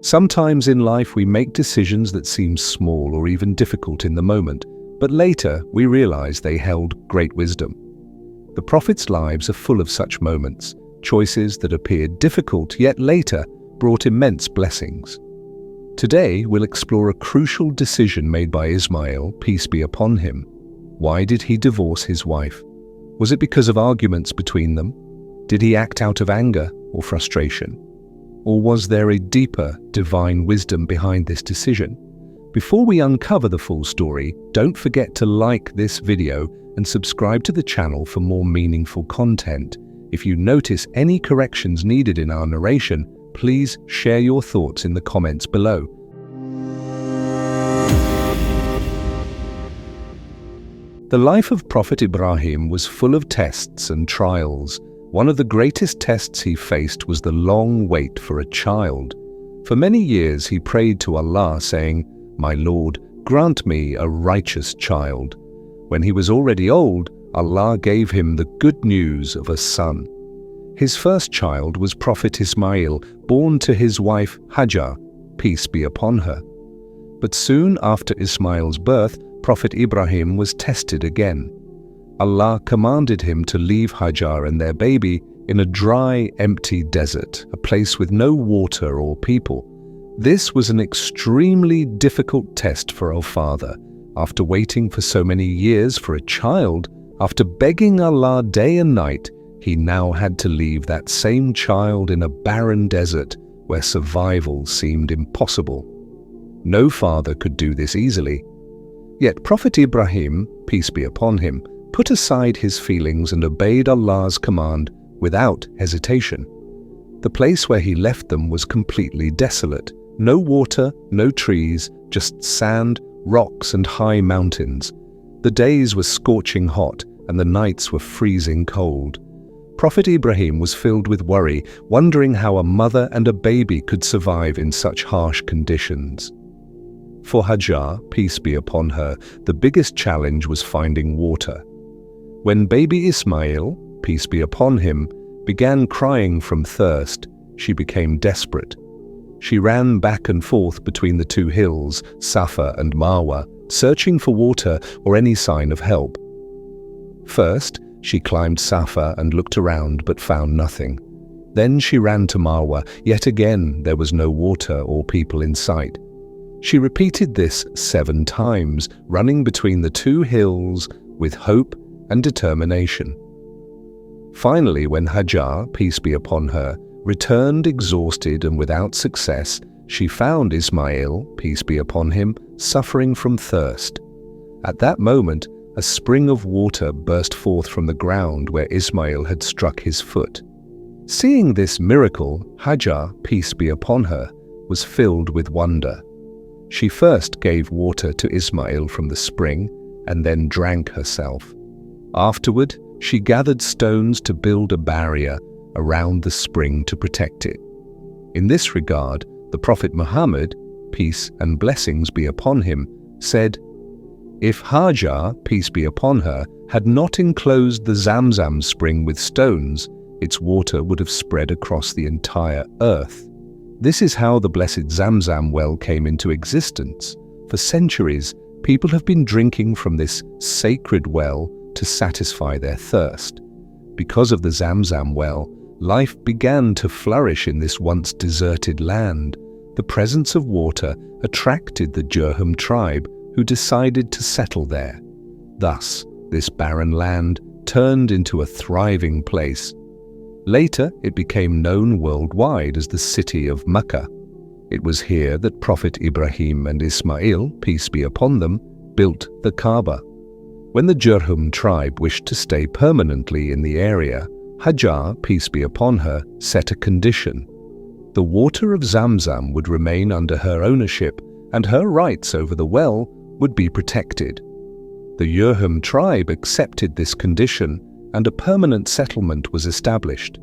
Sometimes in life we make decisions that seem small or even difficult in the moment, but later we realize they held great wisdom. The Prophet's lives are full of such moments, choices that appeared difficult yet later brought immense blessings. Today we'll explore a crucial decision made by Ismail, peace be upon him. Why did he divorce his wife? Was it because of arguments between them? Did he act out of anger or frustration? Or was there a deeper divine wisdom behind this decision? Before we uncover the full story, don't forget to like this video and subscribe to the channel for more meaningful content. If you notice any corrections needed in our narration, please share your thoughts in the comments below. The life of Prophet Ibrahim was full of tests and trials. One of the greatest tests he faced was the long wait for a child. For many years he prayed to Allah saying, "My Lord, grant me a righteous child." When he was already old, Allah gave him the good news of a son. His first child was Prophet Ismail, born to his wife Hajar, peace be upon her. But soon after Ismail's birth, Prophet Ibrahim was tested again. Allah commanded him to leave Hajar and their baby in a dry, empty desert, a place with no water or people. This was an extremely difficult test for our father. After waiting for so many years for a child, after begging Allah day and night, he now had to leave that same child in a barren desert where survival seemed impossible. No father could do this easily. Yet Prophet Ibrahim, peace be upon him, put aside his feelings and obeyed Allah's command without hesitation. The place where he left them was completely desolate. No water, no trees, just sand, rocks and high mountains. The days were scorching hot and the nights were freezing cold. Prophet Ibrahim was filled with worry, wondering how a mother and a baby could survive in such harsh conditions. For Hajar, peace be upon her, the biggest challenge was finding water. When baby Ismail, peace be upon him, began crying from thirst, she became desperate. She ran back and forth between the two hills, Safa and Marwa, searching for water or any sign of help. First, she climbed Safa and looked around but found nothing. Then she ran to Marwa. Yet again there was no water or people in sight. She repeated this 7 times, running between the two hills with hope and determination. Finally, when Hajar, peace be upon her, returned exhausted and without success, she found Ismail, peace be upon him, suffering from thirst. At that moment, a spring of water burst forth from the ground where Ismail had struck his foot. Seeing this miracle, Hajar, peace be upon her, was filled with wonder. She first gave water to Ismail from the spring and then drank herself. Afterward, she gathered stones to build a barrier around the spring to protect it. In this regard, the Prophet Muhammad, peace and blessings be upon him, said, "If Hajar, peace be upon her, had not enclosed the Zamzam spring with stones, its water would have spread across the entire earth." This is how the blessed Zamzam well came into existence. For centuries, people have been drinking from this sacred well to satisfy their thirst. Because of the Zamzam well, life began to flourish in this once deserted land. The presence of water attracted the Jurhum tribe, who decided to settle there. Thus, this barren land turned into a thriving place. Later, it became known worldwide as the city of Mecca. It was here that Prophet Ibrahim and Ismail, peace be upon them, built the Kaaba. When the Jurhum tribe wished to stay permanently in the area, Hajar, peace be upon her, set a condition. The water of Zamzam would remain under her ownership, and her rights over the well would be protected. The Jurhum tribe accepted this condition, and a permanent settlement was established.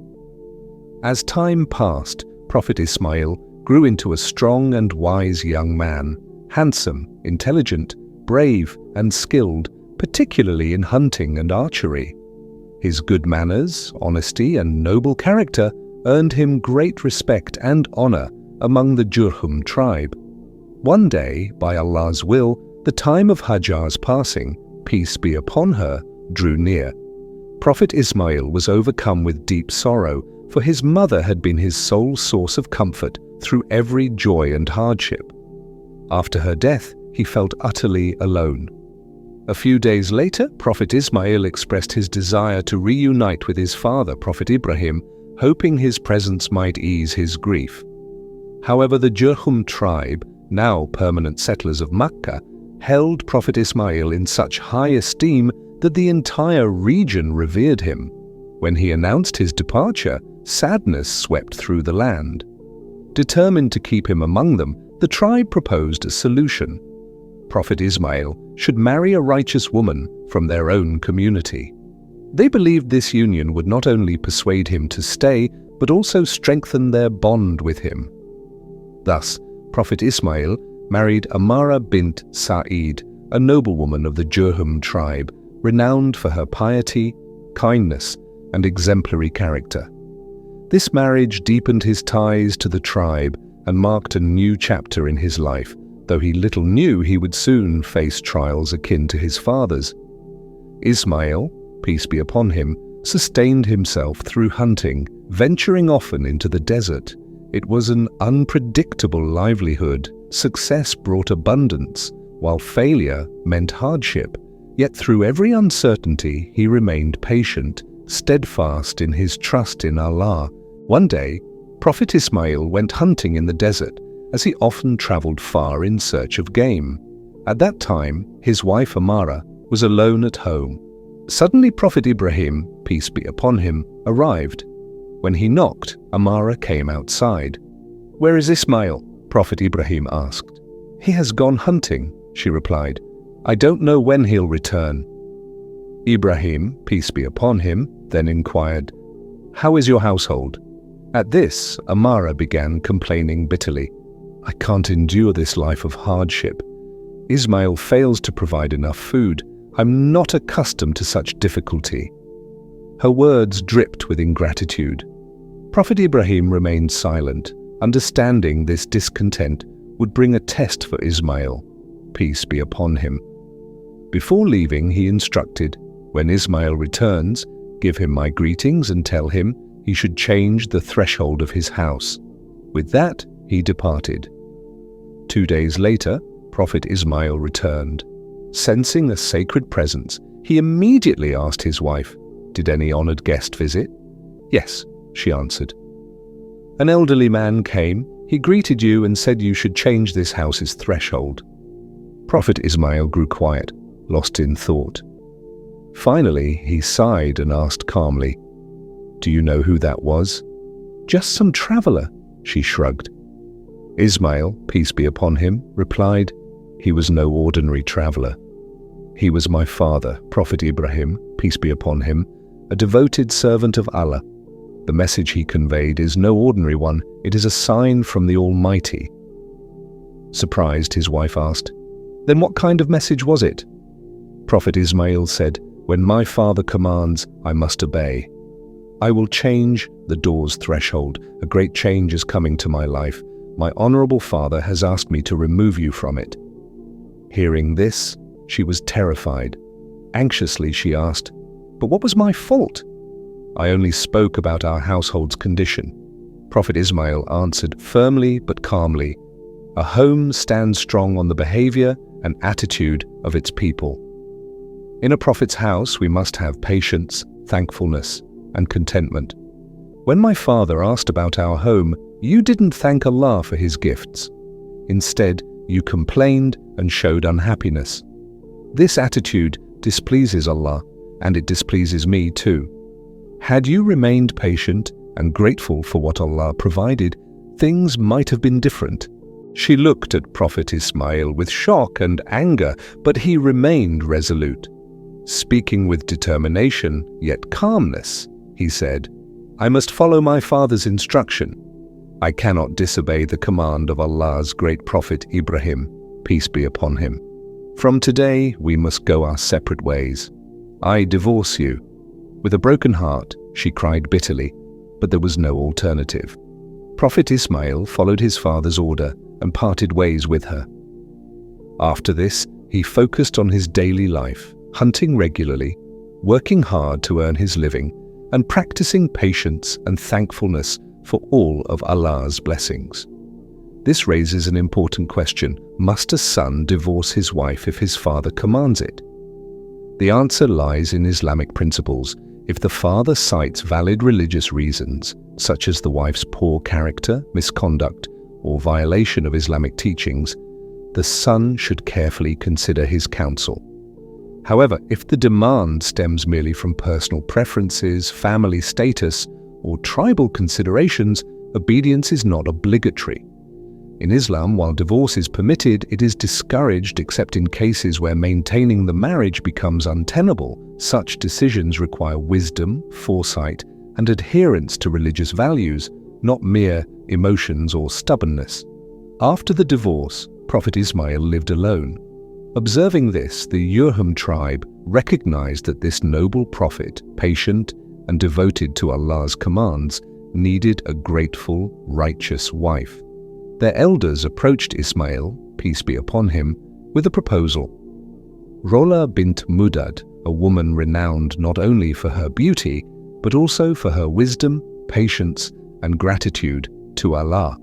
As time passed, Prophet Ismail grew into a strong and wise young man, handsome, intelligent, brave, and skilled, particularly in hunting and archery. His good manners, honesty, and noble character earned him great respect and honor among the Jurhum tribe. One day, by Allah's will, the time of Hajar's passing, peace be upon her, drew near. Prophet Ismail was overcome with deep sorrow, for his mother had been his sole source of comfort through every joy and hardship. After her death, he felt utterly alone. A few days later, Prophet Ismail expressed his desire to reunite with his father, Prophet Ibrahim, hoping his presence might ease his grief. However, the Jurhum tribe, now permanent settlers of Makkah, held Prophet Ismail in such high esteem that the entire region revered him. When he announced his departure, sadness swept through the land. Determined to keep him among them, the tribe proposed a solution. Prophet Ismail should marry a righteous woman from their own community. They believed this union would not only persuade him to stay, but also strengthen their bond with him. Thus, Prophet Ismail married Amara bint Sa'id, a noblewoman of the Jurhum tribe, renowned for her piety, kindness, and exemplary character. This marriage deepened his ties to the tribe and marked a new chapter in his life, though he little knew he would soon face trials akin to his father's. Ismail, peace be upon him, sustained himself through hunting, venturing often into the desert. It was an unpredictable livelihood. Success brought abundance, while failure meant hardship. Yet through every uncertainty, he remained patient, steadfast in his trust in Allah. One day, Prophet Ismail went hunting in the desert, as he often traveled far in search of game. At that time, his wife Amara was alone at home. Suddenly Prophet Ibrahim, peace be upon him, arrived. When he knocked, Amara came outside. "Where is Ismail?" Prophet Ibrahim asked. "He has gone hunting," she replied. "I don't know when he'll return." Ibrahim, peace be upon him, then inquired, "How is your household?" At this, Amara began complaining bitterly. "I can't endure this life of hardship. Ismail fails to provide enough food. I'm not accustomed to such difficulty." Her words dripped with ingratitude. Prophet Ibrahim remained silent, understanding this discontent would bring a test for Ismail, peace be upon him. Before leaving, he instructed, "When Ismail returns, give him my greetings and tell him he should change the threshold of his house." With that, he departed. 2 days later, Prophet Ismail returned. Sensing a sacred presence, he immediately asked his wife, "Did any honored guest visit?" "Yes," she answered. "An elderly man came. He greeted you and said you should change this house's threshold." Prophet Ismail grew quiet, lost in thought. Finally, he sighed and asked calmly, "Do you know who that was?" "Just some traveler," she shrugged. Ismail, peace be upon him, replied, "He was no ordinary traveler. He was my father, Prophet Ibrahim, peace be upon him, a devoted servant of Allah. The message he conveyed is no ordinary one. It is a sign from the Almighty." Surprised, his wife asked, "Then what kind of message was it?" Prophet Ismail said, "When my father commands, I must obey. I will change the door's threshold. A great change is coming to my life. My honorable father has asked me to remove you from it." Hearing this, she was terrified. Anxiously, she asked, "But what was my fault?" "I only spoke about our household's condition." Prophet Ismail answered firmly but calmly, "A home stands strong on the behavior and attitude of its people. In a prophet's house, we must have patience, thankfulness, and contentment. When my father asked about our home, you didn't thank Allah for his gifts. Instead, you complained and showed unhappiness. This attitude displeases Allah, and it displeases me too. Had you remained patient and grateful for what Allah provided, things might have been different." She looked at Prophet Ismail with shock and anger, but he remained resolute. Speaking with determination, yet calmness, he said, "I must follow my father's instruction. I cannot disobey the command of Allah's great Prophet Ibrahim, peace be upon him. From today, we must go our separate ways. I divorce you." With a broken heart, she cried bitterly, but there was no alternative. Prophet Ismail followed his father's order and parted ways with her. After this, he focused on his daily life, hunting regularly, working hard to earn his living, and practicing patience and thankfulness for all of Allah's blessings. This raises an important question: must a son divorce his wife if his father commands it? The answer lies in Islamic principles. If the father cites valid religious reasons, such as the wife's poor character, misconduct, or violation of Islamic teachings, the son should carefully consider his counsel. However, if the demand stems merely from personal preferences, family status, or tribal considerations, obedience is not obligatory. In Islam, while divorce is permitted, it is discouraged except in cases where maintaining the marriage becomes untenable. Such decisions require wisdom, foresight, and adherence to religious values, not mere emotions or stubbornness. After the divorce, Prophet Ismail lived alone. Observing this, the Urhum tribe recognized that this noble prophet, patient and devoted to Allah's commands, needed a grateful, righteous wife. Their elders approached Ismail, peace be upon him, with a proposal. Rola bint Mudad, a woman renowned not only for her beauty, but also for her wisdom, patience, and gratitude to Allah.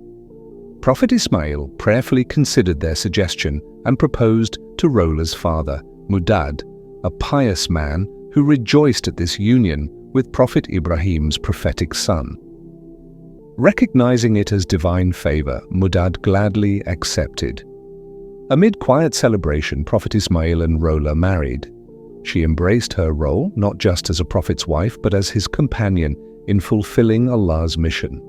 Prophet Ismail prayerfully considered their suggestion and proposed to Rola's father, Mudad, a pious man who rejoiced at this union with Prophet Ibrahim's prophetic son. Recognizing it as divine favor, Mudad gladly accepted. Amid quiet celebration, Prophet Ismail and Rola married. She embraced her role not just as a prophet's wife, but as his companion in fulfilling Allah's mission.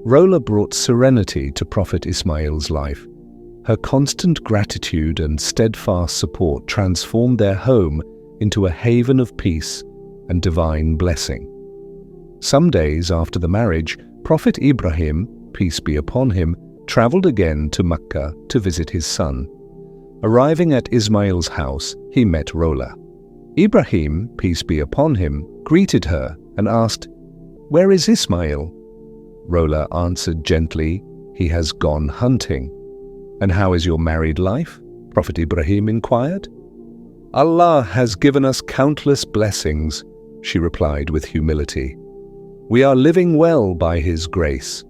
Rola brought serenity to Prophet Ismail's life. Her constant gratitude and steadfast support transformed their home into a haven of peace and divine blessing. Some days after the marriage, Prophet Ibrahim, peace be upon him, traveled again to Mecca to visit his son. Arriving at Ismail's house, he met Rola. Ibrahim, peace be upon him, greeted her and asked, "Where is Ismail?" Rola answered gently, "He has gone hunting." "And how is your married life?" Prophet Ibrahim inquired. "Allah has given us countless blessings," she replied with humility. "We are living well by His grace."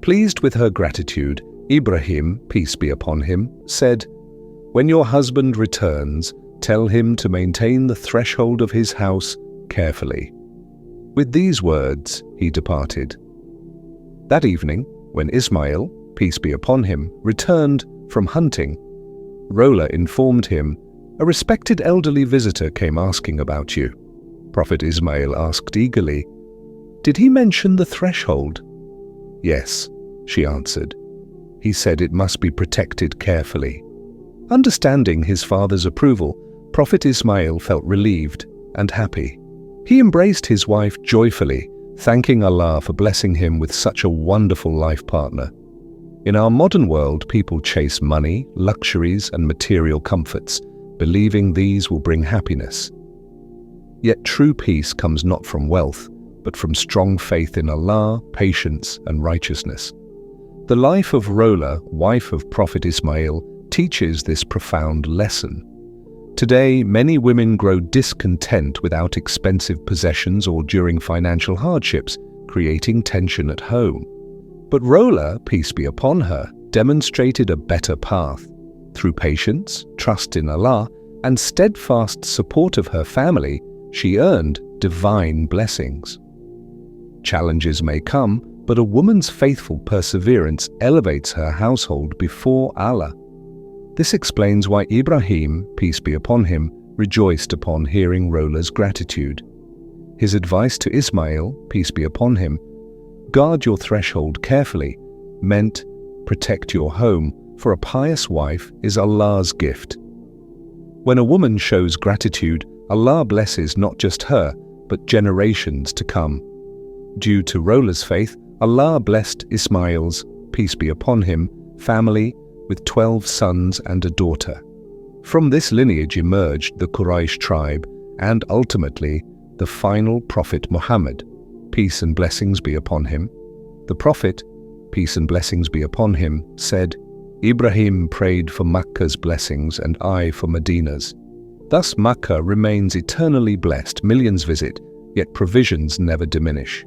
Pleased with her gratitude, Ibrahim, peace be upon him, said, "When your husband returns, tell him to maintain the threshold of his house carefully." With these words, he departed. That evening, when Ismail, peace be upon him, returned from hunting, Rola informed him, "A respected elderly visitor came asking about you." Prophet Ismail asked eagerly, "Did he mention the threshold?" "Yes," she answered. "He said it must be protected carefully." Understanding his father's approval, Prophet Ismail felt relieved and happy. He embraced his wife joyfully, thanking Allah for blessing him with such a wonderful life partner. In our modern world, people chase money, luxuries, and material comforts, believing these will bring happiness. Yet true peace comes not from wealth, but from strong faith in Allah, patience, and righteousness. The life of Rola, wife of Prophet Ismail, teaches this profound lesson. Today, many women grow discontent without expensive possessions or during financial hardships, creating tension at home. But Rola, peace be upon her, demonstrated a better path. Through patience, trust in Allah, and steadfast support of her family, she earned divine blessings. Challenges may come, but a woman's faithful perseverance elevates her household before Allah. This explains why Ibrahim, peace be upon him, rejoiced upon hearing Rola's gratitude. His advice to Ismail, peace be upon him, "Guard your threshold carefully," meant protect your home, for a pious wife is Allah's gift. When a woman shows gratitude, Allah blesses not just her, but generations to come. Due to Rola's faith, Allah blessed Ismail's, peace be upon him, family with 12 sons and a daughter. From this lineage emerged the Quraysh tribe and ultimately the final Prophet Muhammad, peace and blessings be upon him. The Prophet, peace and blessings be upon him, said, "Ibrahim prayed for Makkah's blessings and I for Medina's. Thus Makkah remains eternally blessed, millions visit, yet provisions never diminish."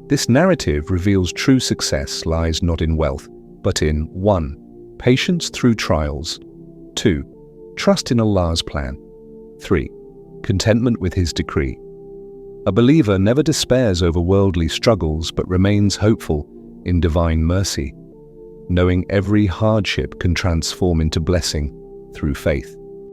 This narrative reveals true success lies not in wealth, but in 1. Patience through trials, 2. Trust in Allah's plan, 3. Contentment with His decree. A believer never despairs over worldly struggles but remains hopeful in divine mercy, knowing every hardship can transform into blessing through faith.